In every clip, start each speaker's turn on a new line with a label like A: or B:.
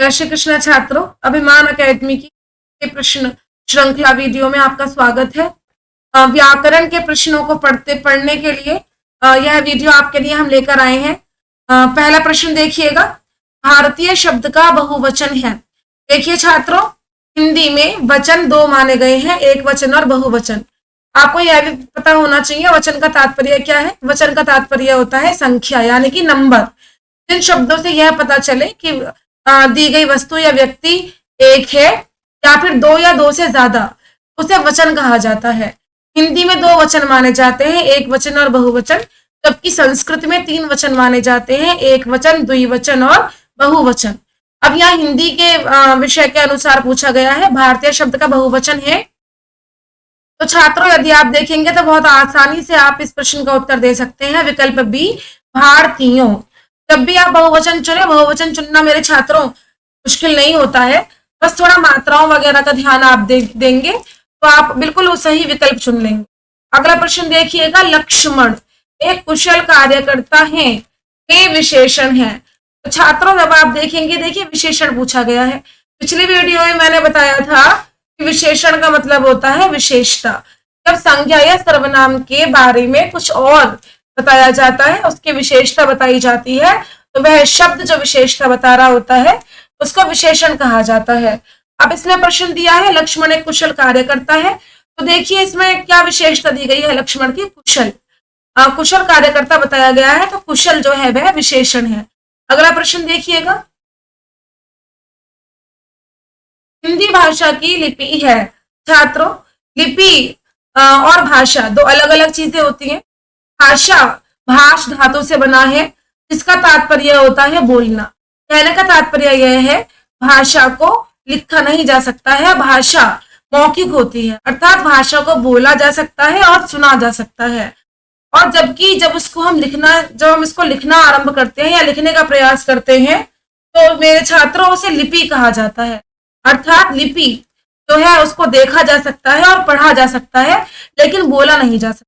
A: जय श्री कृष्ण छात्रों, अभिमान अकेडमी की प्रश्न श्रृंखला वीडियो में आपका स्वागत है। व्याकरण के प्रश्नों को पढ़ने के लिए यह वीडियो आपके लिए हम लेकर आए हैं। पहला प्रश्न देखिएगा, भारतीय शब्द का बहुवचन है। देखिए छात्रों, हिंदी में वचन दो माने गए हैं, एक वचन और बहुवचन। आपको यह भी पता होना चाहिए वचन का तात्पर्य क्या है। वचन का तात्पर्य होता है संख्या, यानी कि नंबर। जिन शब्दों से यह पता चले कि दी गई वस्तु या व्यक्ति एक है या फिर दो या दो से ज्यादा, उसे वचन कहा जाता है। हिंदी में दो वचन माने जाते हैं, एक वचन और बहुवचन, जबकि संस्कृत में तीन वचन माने जाते हैं, एक वचन, द्विवचन और बहुवचन। अब यहाँ हिंदी के विषय के अनुसार पूछा गया है, भारतीय शब्द का बहुवचन है। तो छात्रों, यदि आप देखेंगे तो बहुत आसानी से आप इस प्रश्न का उत्तर दे सकते हैं। विकल्प बी, भारतीयों। जब भी आप बहुवचन चुने, बहुवचन चुनना मेरे छात्रों मुश्किल नहीं होता है, बस थोड़ा मात्राओं वगैरह का ध्यान आप देंगे तो आप बिल्कुल सही विकल्प चुन लेंगे। अगला प्रश्न देखिएगा, लक्ष्मण एक कुशल कार्यकर्ता है, ये विशेषण है। तो छात्रों, जब आप देखेंगे, देखिए विशेषण पूछा गया है। पिछली वीडियो में मैंने बताया था कि विशेषण का मतलब होता है विशेषता। जब संज्ञा या सर्वनाम के बारे में कुछ और बताया जाता है, उसकी विशेषता बताई जाती है, तो वह शब्द जो विशेषता बता रहा होता है उसको विशेषण कहा जाता है। अब इसमें प्रश्न दिया है लक्ष्मण एक कुशल कार्यकर्ता है, तो देखिए इसमें क्या विशेषता दी गई है लक्ष्मण की, कुशल। कुशल कार्यकर्ता बताया गया है, तो कुशल जो है वह विशेषण है। अगला प्रश्न देखिएगा, हिंदी भाषा की लिपि है। छात्रों, लिपि और भाषा दो अलग अलग चीजें होती हैं। भाषा भाष धातु से बना है, जिसका तात्पर्य होता है बोलना। कहने का तात्पर्य यह है भाषा को लिखा नहीं जा सकता है, भाषा मौखिक होती है, अर्थात भाषा को बोला जा सकता है और सुना जा सकता है। और जबकि जब हम इसको लिखना आरंभ करते हैं या लिखने का प्रयास करते हैं, तो मेरे छात्रों उसे लिपि कहा जाता है। अर्थात लिपि जो है उसको देखा जा सकता है और पढ़ा जा सकता है, लेकिन बोला नहीं जा सकता।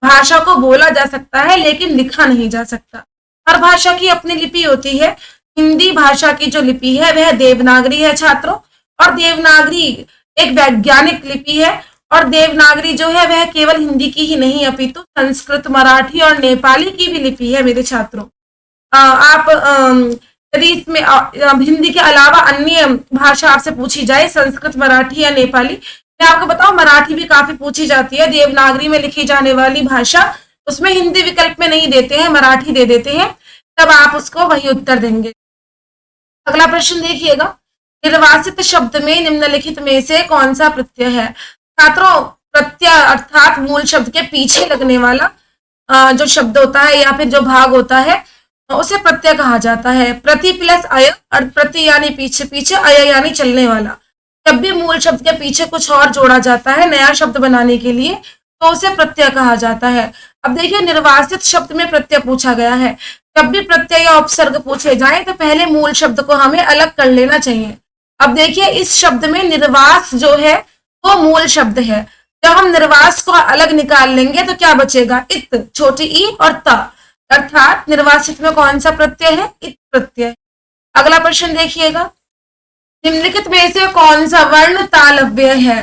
A: भाषा को बोला जा सकता है लेकिन लिखा नहीं जा सकता। हर भाषा की अपनी लिपि होती है। हिंदी भाषा की जो लिपि है वह देवनागरी है छात्रों, और देवनागरी एक वैज्ञानिक लिपि है। और देवनागरी जो है वह केवल हिंदी की ही नहीं अपितु संस्कृत, मराठी और नेपाली की भी लिपि है मेरे छात्रों। आप यदि इसमें हिंदी के अलावा अन्य भाषा आपसे पूछी जाए, संस्कृत, मराठी या नेपाली, मैं आपको बताऊं मराठी भी काफी पूछी जाती है। देवनागरी में लिखी जाने वाली भाषा, उसमें हिंदी विकल्प में नहीं देते हैं, मराठी दे देते हैं, तब आप उसको वही उत्तर देंगे। अगला प्रश्न देखिएगा, निर्वासित शब्द में निम्नलिखित में से कौन सा प्रत्यय है। छात्रों, प्रत्यय अर्थात मूल शब्द के पीछे लगने वाला जो शब्द होता है या फिर जो भाग होता है उसे प्रत्यय कहा जाता है। प्रति प्लस अय, और प्रति यानी पीछे, पीछे अय यानी चलने वाला। जब भी मूल शब्द के पीछे कुछ और जोड़ा जाता है नया शब्द बनाने के लिए, तो उसे प्रत्यय कहा जाता है। अब देखिए, निर्वासित शब्द में प्रत्यय पूछा गया है। जब भी प्रत्यय या उपसर्ग पूछे जाए तो पहले मूल शब्द को हमें अलग कर लेना चाहिए। अब देखिए, इस शब्द में निर्वास जो है वो मूल शब्द है। जब हम निर्वास को अलग निकाल लेंगे तो क्या बचेगा, इत, छोटी ई और त, अर्थात निर्वासित में कौन सा प्रत्यय है, इत प्रत्यय। अगला प्रश्न देखिएगा, निम्नलिखित में से कौन सा वर्ण तालव्य है।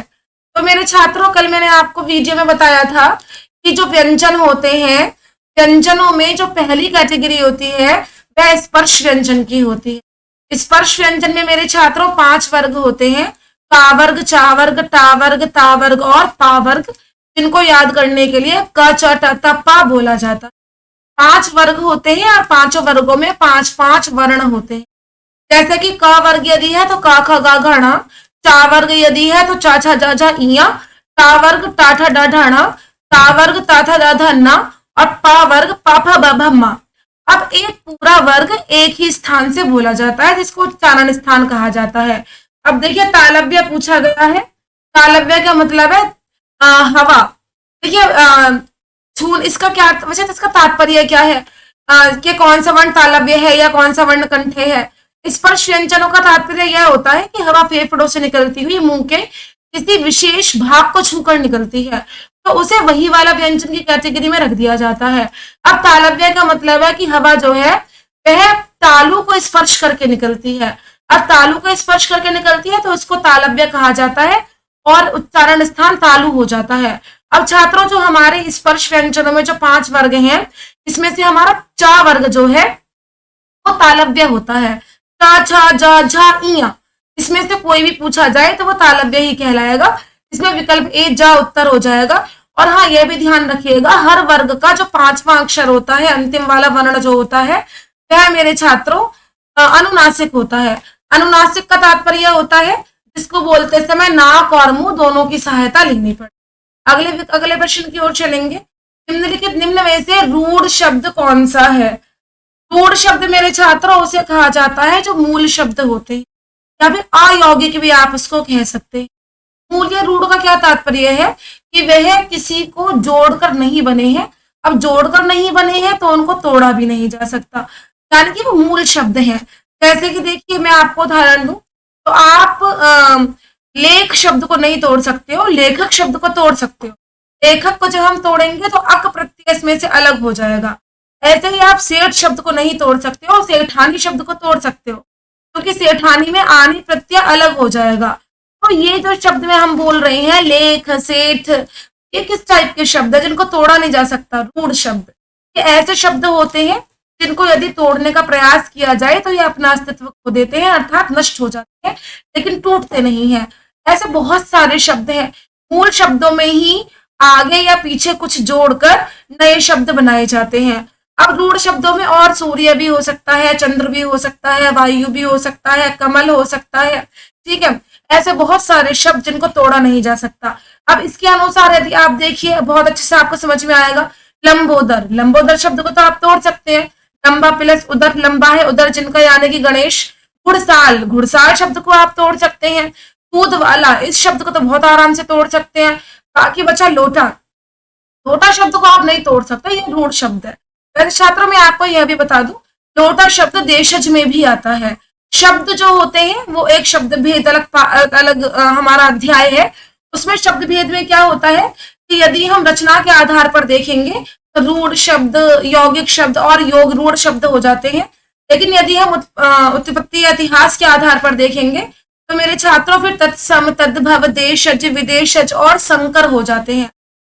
A: तो मेरे छात्रों, कल मैंने आपको वीडियो में बताया था कि जो व्यंजन होते हैं, व्यंजनों में जो पहली कैटेगरी होती है वह स्पर्श व्यंजन की होती है। स्पर्श व्यंजन में मेरे छात्रों 5 वर्ग होते हैं, का वर्ग, चा वर्ग, टा वर्ग, ता वर्ग और पा वर्ग, जिनको याद करने के लिए क, च, ट, त, पा बोला जाता है। 5 वर्ग होते हैं और 5 वर्गों में 5-5 वर्ण होते हैं। जैसे कि क वर्ग यदि है तो का, ख, गा, घ, ण। चा वर्ग यदि है तो चा, छा, जा, झा, इया। टा वर्ग टा, ठा, डा, ढा, ण। ता वर्ग ता, था, दा, धा, न। और पा वर्ग पा, फा, ब, भ, म। अब एक पूरा वर्ग एक ही स्थान से बोला जाता है, जिसको चानन स्थान कहा जाता है। अब देखिए, तालव्य पूछा गया है। तालव्य का मतलब है हवा। देखिए, इसका क्या वैसे इसका तात्पर्य क्या है कि कौन सा वर्ण तालव्य है या कौन सा वर्ण कंठे है। स्पर्श व्यंजनों का तात्पर्य यह होता है कि हवा फेफड़ों से निकलती हुई मुंह के किसी विशेष भाग को छूकर निकलती है, तो उसे वही वाला व्यंजन की कैटेगरी में रख दिया जाता है। अब तालव्य का मतलब है कि हवा जो है वह तालु को स्पर्श करके निकलती है। और तालु को स्पर्श करके निकलती है तो इसको तालव्य कहा जाता है और उच्चारण स्थान तालु हो जाता है। अब छात्रों, जो हमारे स्पर्श व्यंजनों में जो 5 वर्ग हैं, इसमें से हमारा चा वर्ग जो है वो तालव्य होता है। चा, छा, जा, झा, इया, इसमें से कोई भी पूछा जाए तो वो तालव्य ही कहलाएगा। इसमें विकल्प ए जा उत्तर हो जाएगा। और हाँ, यह भी ध्यान रखिएगा, हर वर्ग का जो 5वां अक्षर होता है, अंतिम वाला वर्ण जो होता है, वह मेरे छात्रों अनुनासिक होता है। अनुनासिक का तात्पर्य होता है जिसको बोलते समय नाक और मुंह दोनों की सहायता लेनी पड़े। अगले प्रश्न की ओर चलेंगे। निम्नलिखित निम्न में से रूढ़ शब्द कौन सा है? रूढ़ शब्द मेरे छात्रों उसे कहा जाता है जो मूल शब्द होते हैं, या फिर अयौगिक भी आप उसको कह सकते हैं। मूल या रूढ़ का क्या तात्पर्य है कि वह किसी को जोड़कर नहीं बने हैं। अब जोड़कर नहीं बने हैं तो उनको तोड़ा भी नहीं जा सकता, यानी कि वो मूल शब्द हैं। जैसे कि देखिए, मैं आपको उदाहरण दूं तो आप लेख शब्द को नहीं तोड़ सकते हो, लेखक शब्द को तोड़ सकते हो। लेखक को जब हम तोड़ेंगे तो अक प्रत्यय इसमें से अलग हो जाएगा। ऐसे ही आप सेठ शब्द को नहीं तोड़ सकते हो, सेठानी शब्द को तोड़ सकते हो, क्योंकि सेठानी में आनी प्रत्यय अलग हो जाएगा। तो ये जो शब्द में हम बोल रहे हैं, लेख, सेठ, ये किस टाइप के शब्द है जिनको तोड़ा नहीं जा सकता? रूढ़ शब्द। ये ऐसे शब्द होते हैं जिनको यदि तोड़ने का प्रयास किया जाए तो ये अपना अस्तित्व खो देते हैं, अर्थात नष्ट हो जाते हैं, लेकिन टूटते नहीं हैं। ऐसे बहुत सारे शब्द हैं, मूल शब्दों में ही आगे या पीछे कुछ जोड़कर नए शब्द बनाए जाते हैं। अब रूढ़ शब्दों में और सूर्य भी हो सकता है, चंद्र भी हो सकता है, वायु भी हो सकता है, कमल हो सकता है, ठीक है। ऐसे बहुत सारे शब्द जिनको तोड़ा नहीं जा सकता। अब इसके अनुसार यदि आप देखिए, बहुत अच्छे से आपको समझ में आएगा। लंबोदर, लंबोदर शब्द को तो आप तोड़ सकते हैं, लंबा प्लस उदर, लंबा है उदर जिनका, यानी कि गणेश। घुड़साल, घुड़साल शब्द को आप तोड़ सकते हैं। कूद वाला, इस शब्द को तो बहुत आराम से तोड़ सकते हैं। बाकी बचा लोटा, लोटा शब्द को आप नहीं तोड़ सकते, ये रूढ़ शब्द है। वैसे छात्रों, मैं आपको यह भी बता दूं, लोटा शब्द देशज में भी आता है। शब्द जो होते हैं वो एक शब्द भेद अलग हमारा अध्याय है। उसमें शब्द भेद में क्या होता है कि यदि हम रचना के आधार पर देखेंगे तो रूढ़ शब्द, यौगिक शब्द और योग रूढ़ शब्द हो जाते हैं। लेकिन यदि हम उत्पत्ति या इतिहास के आधार पर देखेंगे तो मेरे छात्रों फिर तत्सम, तद्भव, देशज, विदेशज और संकर हो जाते हैं।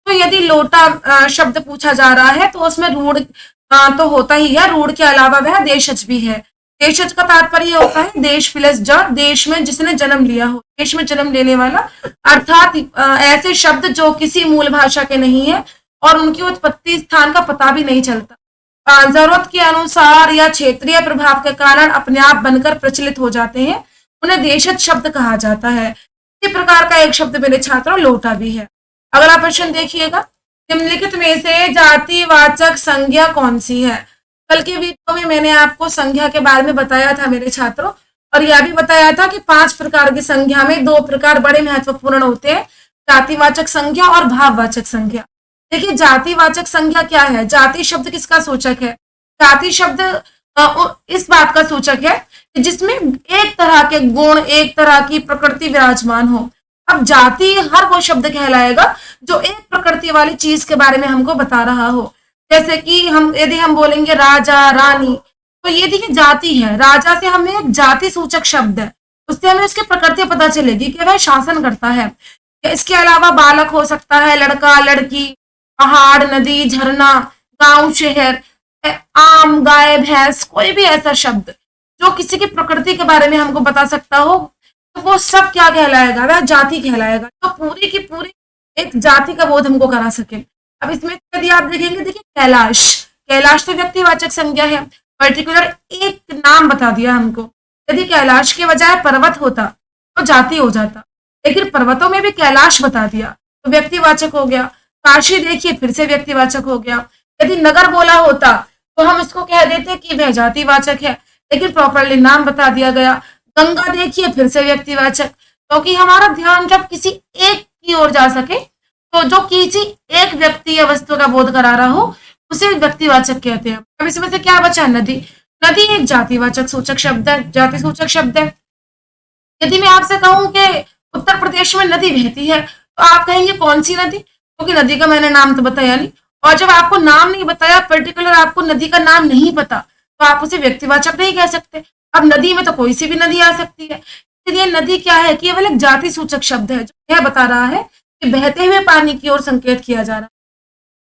A: तो यदि लोटा शब्द पूछा जा रहा है तो उसमें रूढ़ तो होता ही है, रूढ़ के अलावा वह देशज भी है। देशज का तात्पर्य होता है देश प्लस ज, देश में जिसने जन्म लिया हो, देश में जन्म लेने वाला, अर्थात ऐसे शब्द जो किसी मूल भाषा के नहीं है और उनकी उत्पत्ति स्थान का पता भी नहीं चलता, जरूरत के अनुसार या क्षेत्रीय प्रभाव के कारण अपने आप बनकर प्रचलित हो जाते हैं, उन्हें देशज शब्द कहा जाता है। इसी प्रकार का एक शब्द मेरे छात्रों लोटा भी है। अगला प्रश्न देखिएगा, निम्नलिखित में से जातिवाचक संज्ञा कौन सी है? कल के वीडियो में मैंने आपको संज्ञा के बारे में बताया था मेरे छात्रों, और यह भी बताया था कि 5 प्रकार की संज्ञा में 2 प्रकार बड़े महत्वपूर्ण होते हैं, जातिवाचक संज्ञा और भाववाचक संज्ञा। देखिए, जातिवाचक संज्ञा क्या है? जाति शब्द किसका सूचक है? जाति शब्द इस बात का सूचक है कि जिसमें एक तरह के गुण, एक तरह की प्रकृति विराजमान हो। अब जाति हर वो शब्द कहलाएगा जो एक प्रकृति वाली चीज के बारे में हमको बता रहा हो। जैसे कि यदि हम बोलेंगे राजा, रानी, तो ये देखिए जाति है। राजा से हमें एक जाति सूचक शब्द है, उससे हमें उसकी प्रकृति पता चलेगी कि वह शासन करता है। इसके अलावा बालक हो सकता है, लड़का, लड़की, पहाड़, नदी, झरना, गांव, शहर, आम, गाय, भैंस, कोई भी ऐसा शब्द जो किसी की प्रकृति के बारे में हमको बता सकता हो, तो वो सब क्या कहलाएगा? वह जाति कहलाएगा, तो पूरी की पूरी एक जाति का बोध हमको करा सके। अब इसमें यदि आप देखेंगे, देखिए कैलाश, कैलाश तो व्यक्तिवाचक संज्ञा है, पर्टिकुलर एक नाम बता दिया हमको। यदि कैलाश के बजाय पर्वत होता तो जाति हो जाता, लेकिन पर्वतों में भी कैलाश बता दिया तो व्यक्तिवाचक हो गया। काशी देखिए, फिर से व्यक्तिवाचक हो गया। यदि नगर बोला होता तो हम इसको कह देते कि वह जातिवाचक है, लेकिन प्रॉपरली नाम बता दिया गया। गंगा देखिए, फिर से व्यक्तिवाचक, क्योंकि हमारा ध्यान जब किसी एक की ओर जा सके तो जो किसी एक व्यक्ति या वस्तु का बोध करा रहा हो उसे व्यक्तिवाचक कहते हैं। अब इसमें से क्या बचा? नदी। नदी एक जातिवाचक सूचक शब्द है, जाति सूचक शब्द है। यदि मैं आपसे कहूं कि उत्तर प्रदेश में नदी बहती है तो आप कहेंगे कौन सी नदी? क्योंकि नदी का मैंने नाम तो बताया नहीं, और जब आपको नाम नहीं बताया, पर्टिकुलर आपको नदी का नाम नहीं पता, तो आप उसे व्यक्तिवाचक नहीं कह सकते। अब नदी में तो कोई सी भी नदी आ सकती है, इसलिए नदी क्या है, केवल एक जाति सूचक शब्द है जो यह बता रहा है कि बहते हुए पानी की ओर संकेत किया जा रहा है,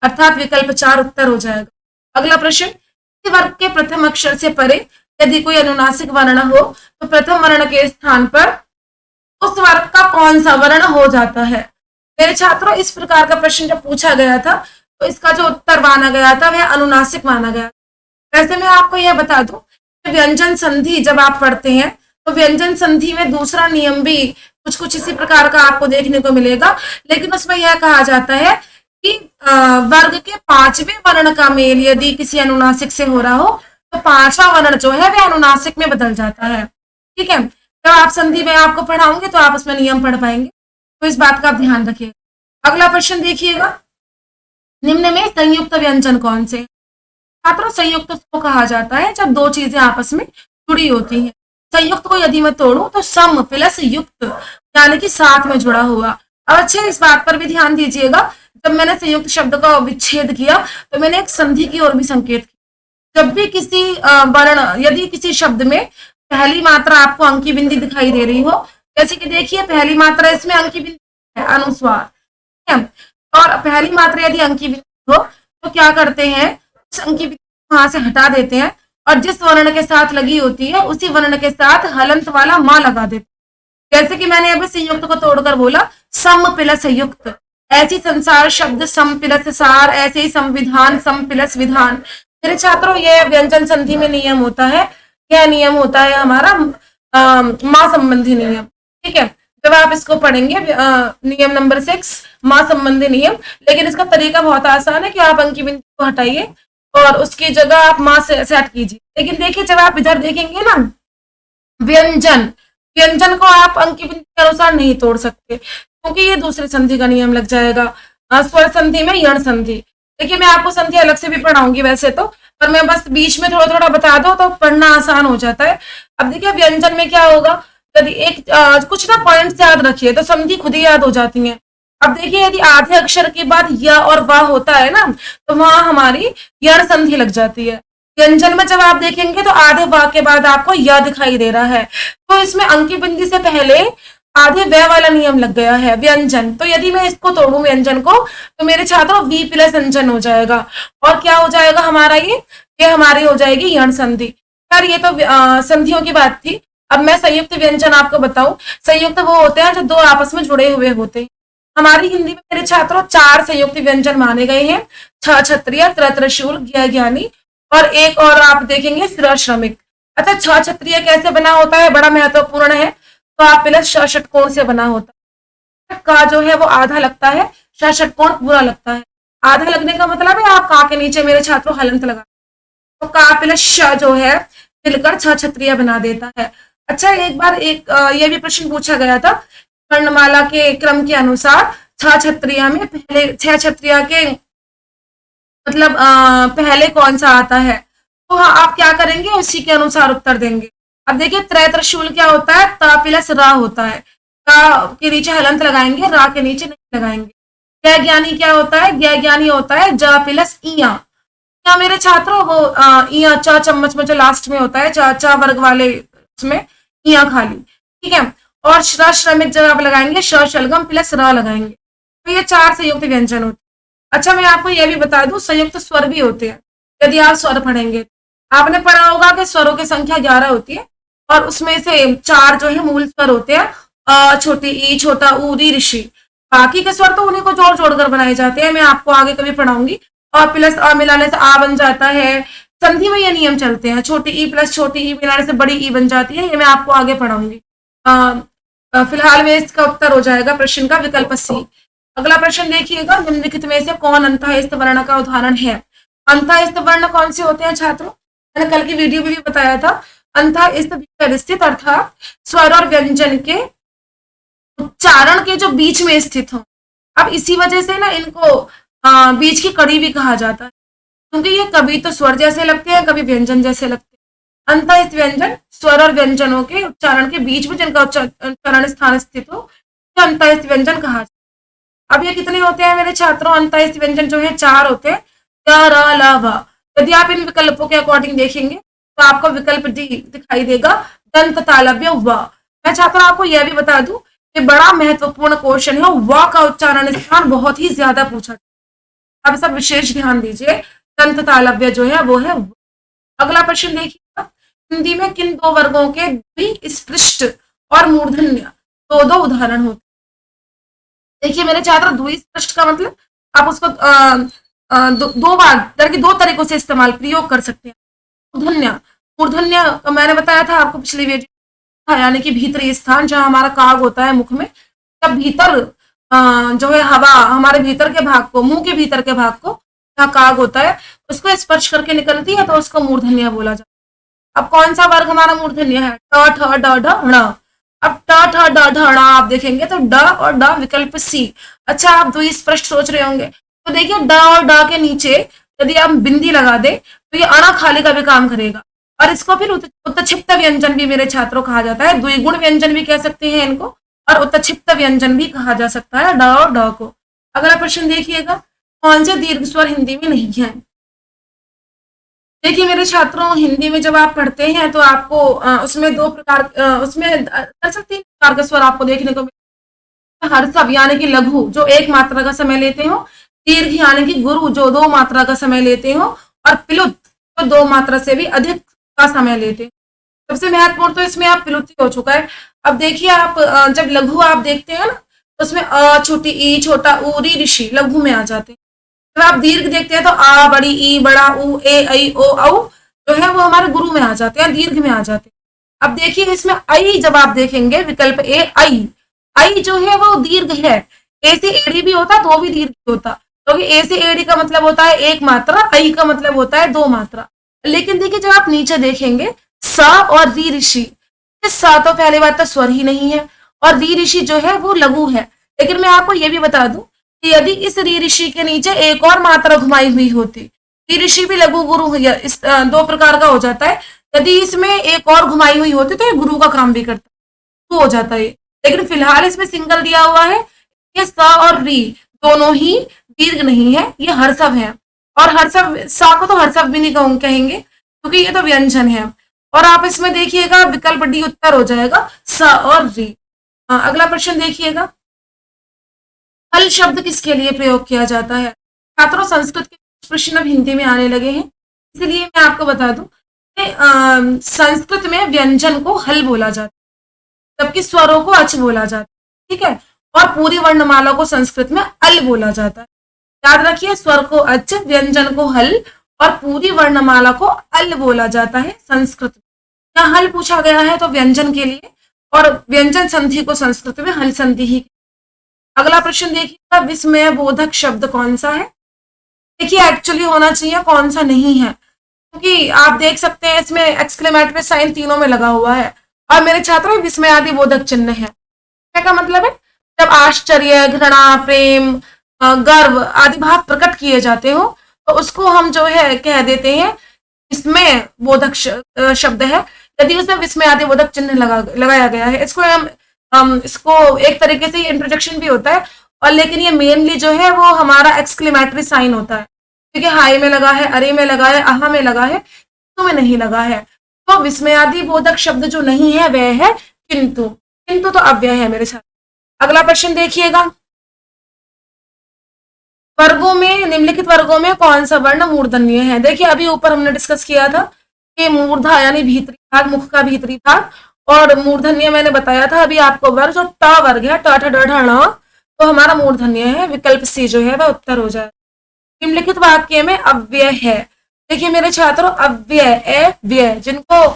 A: अर्थात विकल्प 4 उत्तर हो जाएगा। अगला प्रश्न, किसी वर्ग के प्रथम अक्षर से परे यदि कोई अनुनासिक वर्ण हो तो प्रथम वर्ण के स्थान पर उस वर्ग का कौन सा वर्ण हो जाता है। मेरे छात्रों, इस प्रकार का प्रश्न जब पूछा गया था तो इसका जो उत्तर माना गया था वह अनुनासिक माना गया। वैसे मैं आपको यह बता दूं कि व्यंजन संधि जब आप पढ़ते हैं तो व्यंजन संधि में दूसरा नियम भी कुछ कुछ इसी प्रकार का आपको देखने को मिलेगा, लेकिन उसमें यह कहा जाता है कि वर्ग के 5वें वर्ण का मेल यदि किसी अनुनासिक से हो रहा हो तो 5वां वर्ण जो है वह अनुनासिक में बदल जाता है। ठीक है, जब आप संधि में आपको पढ़ाऊंगे तो आप उसमें नियम पढ़ पाएंगे, तो इस बात का आप ध्यान रखिएगा। अगला प्रश्न देखिएगा, निम्न में संयुक्त व्यंजन कौन से। छात्रों, संयुक्त उसको कहा जाता है जब दो चीजें आपस में जुड़ी होती हैं। संयुक्त को यदि मैं तोड़ूं तो सम प्लस युक्त यानी कि साथ में जुड़ा हुआ। अब अच्छे इस बात पर भी ध्यान दीजिएगा, जब मैंने संयुक्त शब्द का विच्छेद किया तो मैंने एक संधि की ओर भी संकेत किया। जब भी किसी वर्ण यदि किसी शब्द में पहली मात्रा आपको अंकी बिंदी दिखाई दे रही हो, जैसे कि देखिए पहली मात्रा इसमें अंकी बिंदी है अनुस्वार, ठीक है, और पहली मात्रा यदि अंकी बिंदी हो तो क्या करते हैं, उस अंकी बिंदी वहां से हटा देते हैं और जिस वर्ण के साथ लगी होती है उसी वर्ण के साथ हलंत वाला मां लगा देते हैं। जैसे कि मैंने अभी संयुक्त को तोड़कर बोला सम प्लस युक्त, ऐसी संसार शब्द सम प्लस सार, ऐसे ही संविधान सम प्लस विधान। मेरे छात्रों, यह व्यंजन संधि में नियम होता है, यह नियम होता है हमारा मां संबंधी नियम। ठीक है, जब आप इसको पढ़ेंगे नियम नंबर 6 मां संबंधी नियम, लेकिन इसका तरीका बहुत आसान है कि आप अंकी बिंदी को हटाइए और उसकी जगह आप मां से सेट कीजिए। लेकिन देखिए जब आप इधर देखेंगे ना व्यंजन, व्यंजन को आप अंकी बिंदी के अनुसार नहीं तोड़ सकते क्योंकि ये दूसरी संधि का नियम लग जाएगा। स्वर संधि में यण संधि, देखिए मैं आपको संधि अलग से भी पढ़ाऊंगी वैसे तो, पर मैं बस बीच में थोड़ा थोड़ा बता दो तो पढ़ना आसान हो जाता है। अब देखिए व्यंजन में क्या होगा, यदि एक कुछ ना पॉइंट्स याद रखिए तो संधि खुद ही याद हो जाती है। अब देखिए यदि आधे अक्षर के बाद य और वा होता है ना तो वहां हमारी यण संधि लग जाती है। व्यंजन में जब आप देखेंगे तो आधे वा के बाद आपको य दिखाई दे रहा है, तो इसमें अंकी बिंदी से पहले आधे व वाला नियम लग गया है व्यंजन। तो यदि मैं इसको तोड़ू व्यंजन को तो मेरे छात्रों वी प्लस अंजन हो जाएगा और क्या हो जाएगा हमारा ये हमारी हो जाएगी यण संधि। यार ये तो संधियों की बात थी। अब मैं संयुक्त व्यंजन आपको बताऊं, संयुक्त वो होते हैं जो दो आपस में जुड़े हुए होते हैं। हमारी हिंदी में मेरे छात्रों 4 संयुक्त व्यंजन माने गए हैं, छ क्षत्रिय, त्र त्रिशूल, ज्ञ ज्ञानी और एक और आप देखेंगे श्र श्रमिक। अच्छा, छ क्षत्रिय कैसे बना होता है, बड़ा महत्वपूर्ण है, तो आप प्लस ष षटकोण से बना होता है। का जो है वो आधा लगता है, ष षटकोण पूरा लगता है। आधा लगने का मतलब है आप का के नीचे मेरे छात्रों हलंत लगा, तो का प्लस श जो है मिलकर छ क्षत्रिय बना देता है। अच्छा, एक बार ये भी प्रश्न पूछा गया था वर्णमाला के क्रम के अनुसार छ क्षत्रिय में पहले छह क्षत्रिय के मतलब पहले कौन सा आता है, तो हाँ आप क्या करेंगे उसी के अनुसार उत्तर देंगे। अब देखिए त्रय त्रिशूल क्या होता है, ता प्लस रा होता है, का के नीचे हलंत लगाएंगे, रा के नीचे नहीं लगाएंगे। ज्ञ ज्ञानी क्या होता है, ज्ञ ज्ञानी होता है ज प्लस इया। क्या मेरे छात्रों वो इया चा चम्मच में जो लास्ट में होता है चा वर्ग वाले उसमें इया खाली, ठीक है। और श्र श्रमिक जब आप लगाएंगे श शलगम प्लस र लगाएंगे, तो ये 4 संयुक्त व्यंजन होते हैं। अच्छा, मैं आपको यह भी बता दूं संयुक्त स्वर भी होते हैं। यदि आप स्वर पढ़ेंगे आपने पढ़ा होगा कि स्वरों की संख्या 11 होती है और उसमें से 4 जो है मूल स्वर होते हैं, छोटी ई, छोटा ऊ, री, ऋषि। बाकी के स्वर तो उन्हीं को जोड़ जोड़कर बनाए जाते हैं, मैं आपको आगे कभी पढ़ाऊंगी। और प्लस अ मिलाने से आ बन जाता है, संधि में ये नियम चलते हैं। छोटी ई प्लस छोटी ई मिलाने से बड़ी ई बन जाती है, ये मैं आपको आगे पढ़ाऊंगी। फिलहाल में इसका उत्तर हो जाएगा प्रश्न का विकल्प सी। अगला प्रश्न देखिएगा, निम्नलिखित में से कौन अंतःस्थ वर्ण का उदाहरण है। अंतःस्थ वर्ण कौन से होते हैं छात्रों, मैंने कल की वीडियो में भी बताया था। अंतःस्थ भीतर स्थित अर्थात स्वर और व्यंजन के उच्चारण के जो बीच में स्थित हो। अब इसी वजह से ना इनको बीच की कड़ी भी कहा जाता है, क्योंकि ये कभी तो स्वर जैसे लगते हैं कभी व्यंजन जैसे लगते हैं। अंतःस्थ व्यंजन स्वर और व्यंजनों के उच्चारण के बीच में जिनका उच्चारण स्थान स्थित हो तो अंतःस्थ व्यंजन कहा जाता है। अब ये कितने होते हैं मेरे छात्रों, अंतःस्थ व्यंजन जो है 4 होते हैं, य, र, ल, व। यदि आप इन विकल्पों के अकॉर्डिंग देखेंगे तो आपको विकल्प डी दिखाई देगा, दंत तालव्य व। मैं चाहता हूँ आपको यह भी बता दूं कि बड़ा महत्वपूर्ण क्वेश्चन है, व का उच्चारण स्थान बहुत ही ज्यादा पूछा। अब सब विशेष ध्यान दीजिए, दंत तालव्य जो है वो है व। अगला प्रश्न देखिएगा, हिंदी में किन दो वर्गों के द्विस्पृष्ट और मूर्धन्य दो दो उदाहरण होते हैं। देखिए मेरे छात्र, द्विस्पृष्ट का मतलब आप उसको दो बार दो तरीकों से इस्तेमाल प्रयोग कर सकते हैं। मूर्धन्य, मूर्धन्य मैंने बताया था आपको पिछली वीडियो, यानी कि भीतरी स्थान जहां हमारा काग होता है मुख में, जब भीतर जो है हवा हमारे भीतर के भाग को, मुंह के भीतर के भाग को जहाँ काग होता है उसको स्पर्श करके निकलती है तो उसको मूर्धन्य बोला जाता है। अब कौन सा वर्ग हमारा मूर्धन्य है? ट ठ ड ढ ण। अब ट ठ ड ढ ण आप देखेंगे तो ड और ड विकल्प सी। अच्छा, आप द्विस्पृष्ट सोच रहे होंगे तो देखिए ड और ड के नीचे यदि आप बिंदी लगा दे तो ये अणा खाली का भी काम करेगा, और इसको फिर उत्तक्षिप्त व्यंजन भी मेरे छात्रों कहा जाता है। द्विगुण व्यंजन भी कह सकते हैं इनको, और उत्तक्षिप्त व्यंजन भी कहा जा सकता है ड और ड को। अगला प्रश्न देखिएगा, कौन से दीर्घ स्वर हिंदी में नहीं है? देखिए मेरे छात्रों, हिंदी में जब आप पढ़ते हैं तो आपको उसमें दो प्रकार उसमें दरअसल 3 प्रकार के स्वर आपको देखने को मिलते हैं। हर्षव यानी कि लघु जो 1 मात्रा का समय लेते हो, दीर्घ यानी कि गुरु जो 2 मात्रा का समय लेते हो, और प्लुत जो 2 मात्रा से भी अधिक का समय लेते हैं। सबसे महत्वपूर्ण तो इसमें आप प्लुत हो चुका है। अब देखिए आप जब लघु आप देखते हैं ना तो उसमें अ छोटी ई छोटा ऊ री ऋषि लघु में आ जाते हैं। जब आप दीर्घ देखते हैं तो आ बड़ी ई बड़ा ऊ ए ऐ ओ औ जो है वो हमारे गुरु में आ जाते हैं, दीर्घ में आ जाते हैं। अब देखिए इसमें आई जब आप देखेंगे विकल्प ए आई, आई जो है वो दीर्घ है। ए से एड़ी भी होता तो भी दीर्घ होता, क्योंकि ए से एड़ी का मतलब होता है 1 मात्रा, आई का मतलब होता है 2 मात्रा। लेकिन देखिए जब आप नीचे देखेंगे सा और री ऋषि, सा तो पहली बात तो स्वर ही नहीं है, और री ऋषि जो है वो लघु है। लेकिन मैं आपको ये भी बता दूं कि यदि इस री ऋषि के नीचे एक और मात्रा घुमाई हुई होती, री ऋषि भी लघु गुरु इस 2 प्रकार का हो जाता है। यदि इसमें एक और घुमाई हुई होती तो ये गुरु का काम भी करता, तो हो जाता है। लेकिन फिलहाल इसमें सिंगल दिया हुआ है, ये सा और री दोनों ही दीर्घ नहीं है, ये हर्षव है। और हर्षव, सा को तो हर्षव भी नहीं कहेंगे क्योंकि ये तो व्यंजन है। और आप इसमें देखिएगा विकल्प डी उत्तर हो जाएगा, सा और री। अगला प्रश्न देखिएगा, हल शब्द किसके लिए प्रयोग किया जाता है? छात्रों, संस्कृत के प्रश्न अब हिंदी में आने लगे हैं, इसलिए मैं आपको बता दूं कि संस्कृत में व्यंजन को हल बोला जाता है, जबकि स्वरों को अच बोला जाता है। ठीक है, और पूरी वर्णमाला को संस्कृत में अल बोला जाता है। याद रखिए, स्वर को अच, व्यंजन को हल, और पूरी वर्णमाला को अल बोला जाता है संस्कृत में। यहाँ हल पूछा गया है तो व्यंजन के लिए, और व्यंजन संधि को संस्कृत में हल संधि ही। अगला प्रश्न देखिएगा, विस्मय बोधक शब्द कौन सा है? देखिए एक्चुअली होना चाहिए कौन सा नहीं है, क्योंकि आप देख सकते हैं इसमें एक्सक्लेमेटरी साइन तीनों में लगा हुआ है, और मेरे छात्रों विस्मयादि बोधक चिन्ह है। क्या का मतलब है? जब आश्चर्य, घृणा, प्रेम, गर्व आदि भाव प्रकट किए जाते हो तो उसको हम जो है कह देते हैं विस्मय बोधक शब्द है, यदि उसमें विस्मयादि बोधक चिन्ह लगाया गया है। इसको हम इसको एक तरीके से इंट्रोडक्शन भी होता है, और लेकिन ये मेनली जो है वो हमारा एक्सक्लेमेटरी साइन होता है, क्योंकि हाई में लगा है, अरे में लगा है, आहा में लगा है, तो में नहीं लगा है। तो विस्मयादि बोधक शब्द जो नहीं है वह है किंतु। किंतु तो अव्यय है मेरे साथ। अगला प्रश्न देखिएगा, वर्गों में, निम्नलिखित वर्गों में कौन सा वर्ण मूर्धन्य है? देखिए अभी ऊपर हमने डिस्कस किया था कि मूर्धा यानी भीतरी भाग, मुख का भीतरी भाग, और मूर्धन्य मैंने बताया था अभी आपको वर्ग जो ट वर्ग है, ट ठ ड ढ ण, तो हमारा मूर्धन्य है, विकल्प सी जो है वह उत्तर हो जाए। निम्नलिखित वाक्य में अव्यय है। देखिए मेरे छात्रों, अव्यय व्यय जिनको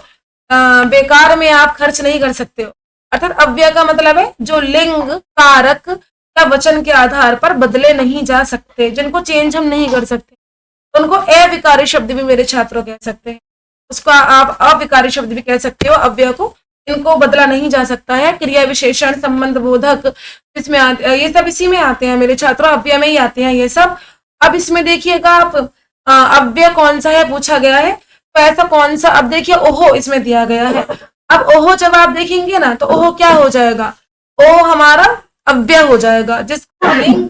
A: बेकार में आप खर्च नहीं कर सकते हो, अर्थात अव्यय का मतलब है जो लिंग, कारक या वचन के आधार पर बदले नहीं जा सकते, जिनको चेंज हम नहीं कर सकते, उनको अविकारी शब्द भी मेरे छात्रों कह सकते हैं। उसका आप अविकारी शब्द भी कह सकते हो अव्यय को, इनको बदला नहीं जा सकता है। क्रिया विशेषण, संबंध बोधक, इसमें ये सब इसी में आते हैं मेरे छात्रों, अव्यय में ही आते हैं ये सब। अब इसमें देखिएगा आप अव्यय कौन सा है पूछा गया है, तो ऐसा कौन सा, अब देखिए ओहो इसमें दिया गया है। अब ओहो जब आप देखेंगे ना तो ओहो क्या हो जाएगा, ओहो हमारा अव्यय हो जाएगा, जिसको लिंग,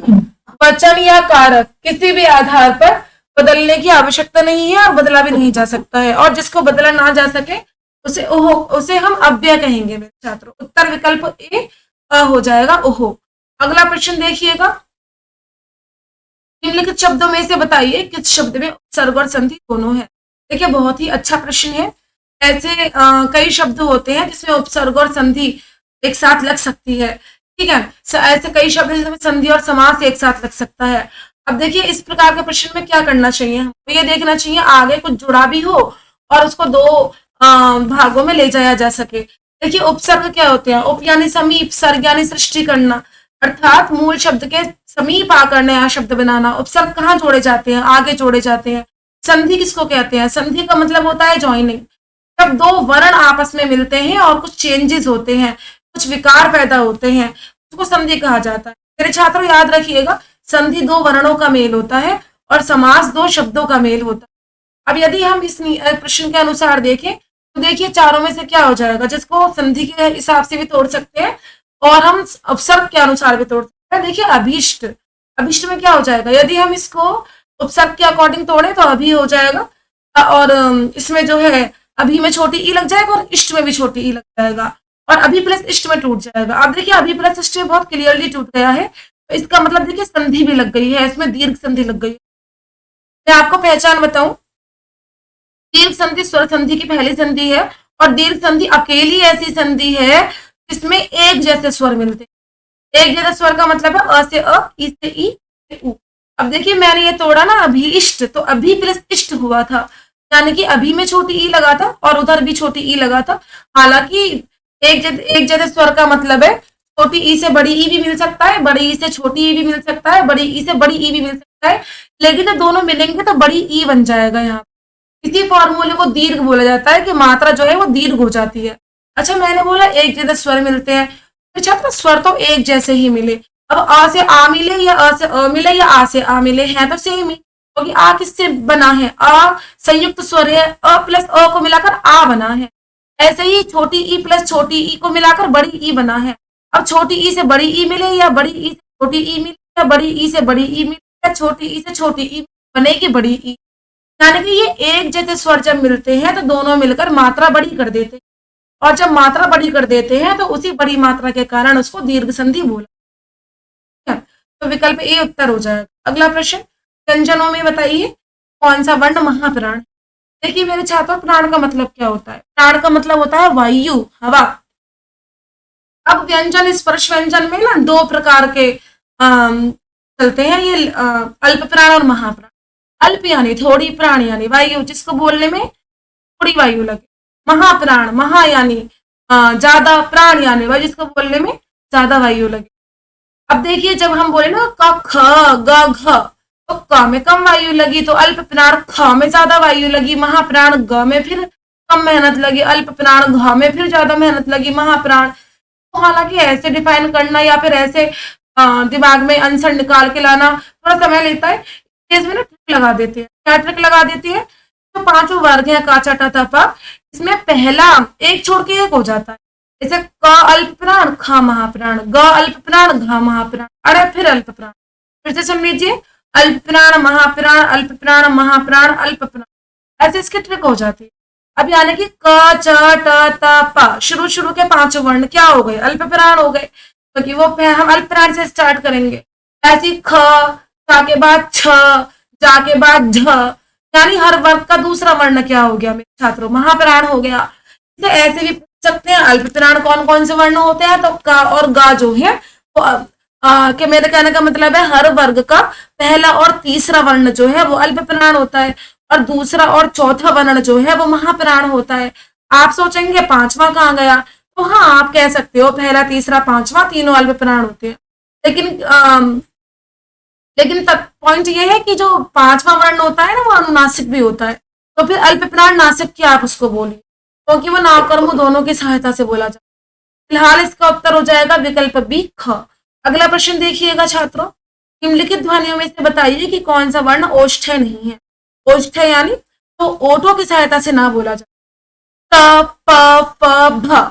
A: वचन या कारक किसी भी आधार पर बदलने की आवश्यकता नहीं है और बदला भी नहीं जा सकता है, और जिसको बदला ना जा सके उसे हम अव्यय कहेंगे मेरे छात्रों। उत्तर विकल्प ए हो जाएगा ओहो। अगला प्रश्न देखिएगा, निम्नलिखित शब्दों में से बताइए किस शब्द में उपसर्ग और संधि दोनों है। देखिए बहुत ही अच्छा प्रश्न है। ऐसे कई शब्द होते हैं जिसमें उपसर्ग और संधि एक साथ लग सकती है, ठीक है। ऐसे कई शब्द जिसमें संधि और समास एक साथ लग सकता है। अब देखिए इस प्रकार के प्रश्न में क्या करना चाहिए, हमको ये देखना चाहिए आगे कुछ जुड़ा भी हो और उसको दो भागों में ले जाया जा सके। देखिए उपसर्ग क्या होते हैं, उप यानी समीप, सर्ग यानी सृष्टि करना, अर्थात मूल शब्द के समीप आकर नया शब्द बनाना। उपसर्ग कहाँ जोड़े जाते हैं, आगे जोड़े जाते हैं। संधि किसको कहते हैं, संधि का मतलब होता है ज्वाइनिंग, जब दो वर्ण आपस में मिलते हैं और कुछ चेंजेस होते हैं, कुछ विकार पैदा होते हैं, उसको संधि कहा जाता है। मेरे छात्रों याद रखिएगा, संधि दो वर्णों का मेल होता है और समास दो शब्दों का मेल होता है। अब यदि हम इस प्रश्न के अनुसार देखें तो देखिए चारों में से क्या हो जाएगा, जिसको संधि के हिसाब से भी तोड़ सकते हैं और हम उपसर्ग के अनुसार भी तोड़ सकते हैं। देखिए अभीष्ट, अभीष्ट में क्या हो जाएगा, यदि हम इसको उपसर्ग के अकॉर्डिंग तोड़े तो अभी हो जाएगा, और इसमें जो है अभी में छोटी ई लग जाएगा और इष्ट में भी छोटी ई लग जाएगा, और अभी प्लस इष्ट में टूट जाएगा। अब देखिए अभी प्लस इष्ट में बहुत क्लियरली टूट गया है, तो इसका मतलब देखिए संधि भी लग गई है, इसमें दीर्घ संधि लग गई है। मैं आपको पहचान बताऊं, दीर्घ संधि स्वर संधि की पहली संधि है, और दीर्घ संधि अकेली ऐसी संधि है जिसमें एक जैसे स्वर मिलते हैं। एक जैसे स्वर का मतलब है अ से अ, ई से ई से उ। अब देखिए मैंने ये तोड़ा ना अभी इष्ट, तो अभी प्लस इष्ट हुआ था, यानी कि अभी में छोटी ई लगा था और उधर भी छोटी ई लगा था। हालांकि एक जैसे स्वर का मतलब है छोटी ई से बड़ी ई भी मिल सकता है, बड़ी ई से छोटी ई भी मिल सकता है, बड़ी ई से बड़ी ई भी मिल सकता है, लेकिन जब दोनों मिलेंगे तो बड़ी ई बन जाएगा। यहाँ इसी फॉर्मूले को दीर्घ बोला जाता है कि मात्रा जो है वो दीर्घ हो जाती है। अच्छा मैंने बोला एक जैसे स्वर मिलते हैं, तो छात्र स्वर तो एक जैसे ही मिले, अब आ से आ मिले या अ से अ मिले या आ से आ मिले हैं तो सेम ही, क्योंकि आ किससे बना है, आ संयुक्त स्वर है, अ प्लस अ को मिलाकर आ बना है। ऐसे ही छोटी ई प्लस छोटी ई को मिलाकर बड़ी ई बना है। अब छोटी ई से बड़ी ई मिले या बड़ी ई से छोटी ई मिले या बड़ी ई से बड़ी ई मिले या छोटी ई से छोटी ई बनेगी बड़ी ई। यानी कि ये एक जैसे स्वर जब मिलते हैं तो दोनों मिलकर मात्रा बड़ी कर देते हैं, और जब मात्रा बड़ी कर देते हैं तो उसी बड़ी मात्रा के कारण उसको दीर्घ संधि बोला। तो विकल्प ए उत्तर हो जाएगा। अगला प्रश्न, व्यंजनों में बताइए कौन सा वर्ण महाप्राण। देखिए मेरे छात्रों प्राण का मतलब क्या होता है, प्राण का मतलब होता है वायु, हवा। अब व्यंजन स्पर्श व्यंजन में ना दो प्रकार के चलते हैं, ये अल्प प्राण और महाप्राण। अल्प यानी थोड़ी, प्राण यानी वायु जिसको बोलने में थोड़ी वायु लगे। महाप्राण, महा यानी ज्यादा, प्राण यानी वायु जिसको बोलने में ज्यादा वायु लगे। अब देखिए जब हम बोले ना क ख ग घ, तो क में कम वायु लगी तो अल्प प्राण ख में ज्यादा वायु लगी, महाप्राण ग में फिर कम मेहनत लगी, अल्प प्राण घ में फिर ज्यादा मेहनत लगी, महाप्राण। तो हालांकि ऐसे डिफाइन करना या फिर ऐसे दिमाग में आंसर निकाल के लाना थोड़ा समय लेता है, इसमें ना ट्रिक लगा देते हैं। क्या ट्रिक लगा देती है, तो पांचों वर्ग है का चा टा था पा, इसमें पहला एक छोड़ के एक हो जाता है। जैसे क अल्प प्राण ख महाप्राण, ग अल्प प्राण घ महाप्राण, अरे फिर अल्प प्राण। फिर से सुन लीजिए, अल्प प्राण महाप्राण, अल्प प्राण महाप्राण, अल्प प्राण, ऐसे इसकी ट्रिक हो जाती है। अब यानी कि क च ट त प शुरू शुरू के पांचों वर्ण क्या हो गए, अल्प प्राण हो गए, क्योंकि वो हम अल्प प्राण से स्टार्ट करेंगे। ऐसी ख, चा के बाद छ, जा के बाद झ, यानी हर वर्ग का दूसरा वर्ण क्या हो गया मेरे छात्रों, महाप्राण हो गया। इसे ऐसे भी पूछ सकते हैं अल्प प्राण कौन कौन से वर्ण होते हैं, तो का और गा जो है वो कि मेरे कहने का मतलब है हर वर्ग का पहला और तीसरा वर्ण जो है वो अल्प प्राण होता है, और दूसरा और चौथा वर्ण जो है वो महाप्राण होता है। आप सोचेंगे पांचवा कहाँ गया, तो हाँ आप कह सकते हो पहला तीसरा पांचवा तीनों अल्प प्राण होते हैं, लेकिन तब पॉइंट ये है कि जो पांचवा वर्ण होता है ना वो अनुनासिक भी होता है, तो फिर अल्प प्राण नासिक क्या आप उसको बोलिए, क्योंकि वो नाकर्म दोनों की सहायता से बोला जाता है। फिलहाल इसका उत्तर हो जाएगा विकल्प बी ख। अगला प्रश्न देखिएगा छात्रों, निम्नलिखित ध्वनियों में से बताइए कि कौन सा वर्ण ओष्ठ्य नहीं है। ओष्ठ्य यानी तो ओठों की सहायता से ना बोला जाए। त प फ भ,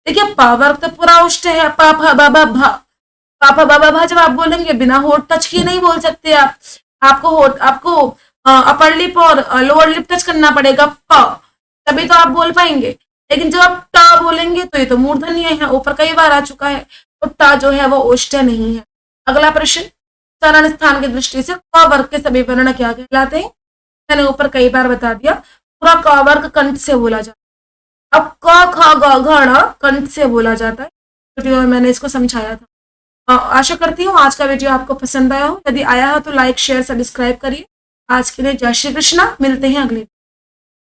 A: देखिए प वर्ग तो पूरा ओष्ठ्य है, प फ ब भ भ, पापा बाबा भा जब आप बोलेंगे बिना होठ टच किए नहीं बोल सकते आप, आपको अपर लिप और लोअर लिप टच करना पड़ेगा प, तभी तो आप बोल पाएंगे। लेकिन जब आप ट बोलेंगे तो ये तो मूर्धन्य है, ऊपर कई बार आ चुका है, तो ट जो है वो ओष्ठ्य नहीं है। अगला प्रश्न, चरण स्थान की दृष्टि से क वर्ग के सभी वर्ण क्या कहलाते हैं? मैंने ऊपर कई बार बता दिया, पूरा क वर्ग कंठ से बोला जाता है। अब क ख ग घ ण कंठ से बोला जाता है, वीडियो में मैंने इसको समझाया था। आशा करती हूँ आज का वीडियो आपको पसंद आया हो। यदि आया हो तो लाइक शेयर सब्सक्राइब करिए। आज के लिए जय श्री कृष्णा, मिलते हैं अगले